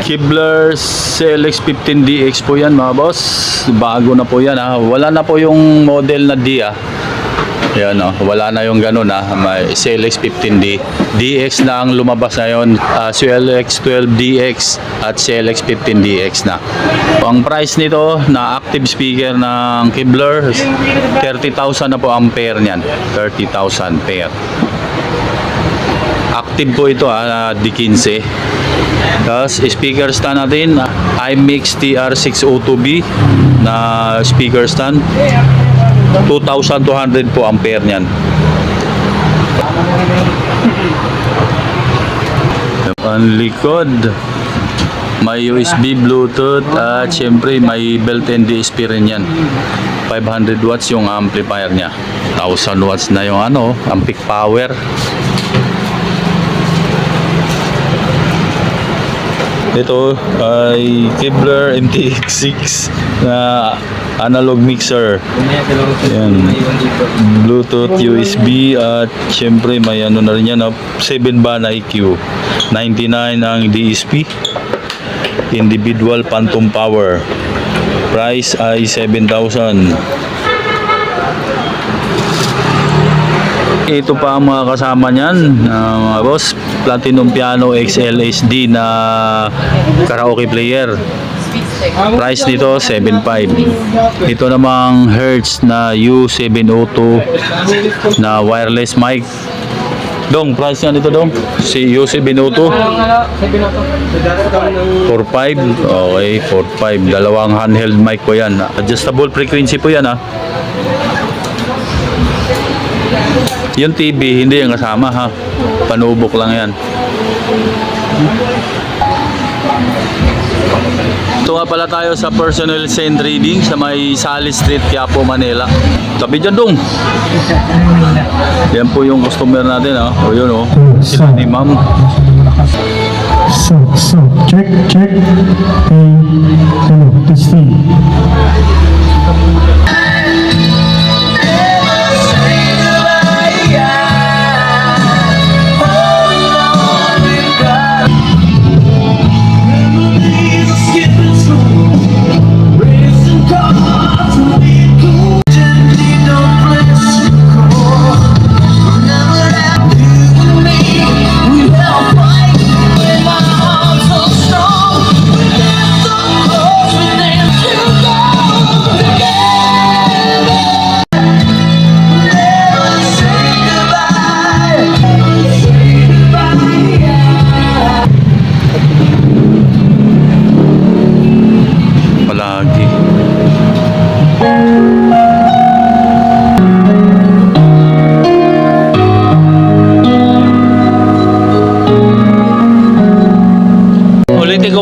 Kibler CLX15DX po yan mga boss. Bago na po yan ha. Wala na po yung model na D ha. Yan o, wala na yung ganun ha. May CLX15D. DX na ang lumabas ngayon. CLX12DX at CLX15DX na. Ang price nito na active speaker ng Kibler, 30,000 na po ampere niyan. 30,000 pair. Active po ito D15. Tapos speaker stand natin, iMix TR602B na speaker stand, 2,200 po ampere niyan. Ang likod, may USB, Bluetooth at syempre may built-in DSP rin yan. 500 watts yung amplifier niya, 1,000 watts na yung ang peak power. Ito ay Kibler MTX6 na analog mixer. Yan. Bluetooth, USB at syempre may na rin yan, 7 band IQ. 99 ang DSP. Individual phantom power. Price ay 7,000. Ito pa ang mga kasama niyan, mga boss. Platinum Piano XL HD na karaoke player. Price nito 7,500. Ito namang Hertz na U702 na wireless mic. Dong, price niya nito dong? Si U702 4,500. Okay, 4,500. Dalawang handheld mic po yan. Adjustable frequency po yan ha. Yung TV, hindi yung kasama ha. Panubok lang yan. Ito nga pala tayo sa personal scene reading sa may Sally Street, Quiapo, Manila. Tabi dyan dong. Yan po yung customer natin ha. O yun o. Sila ni ma'am. So, check. Hello, testing.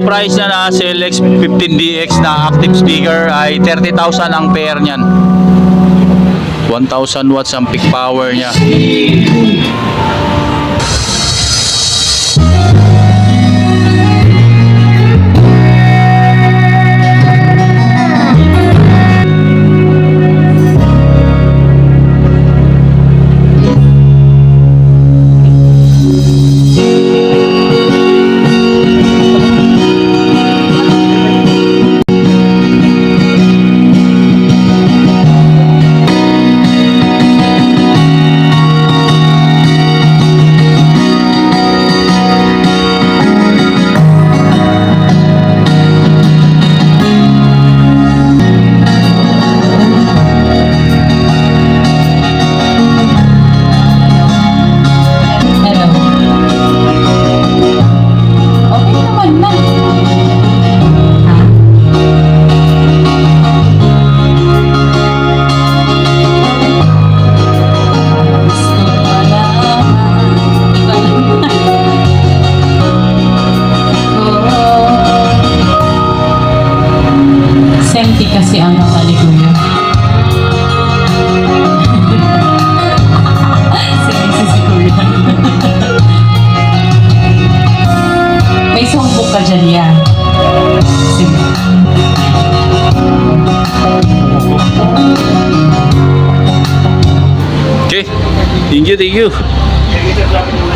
Price niya na CLX15DX na active speaker ay 30,000 ang pair niyan. 1,000 watts ang peak power niya. Kasi ang mata ni Kuya. Si Kuya. May sumbok ka dyan yan. Sige. Okay. Thank you.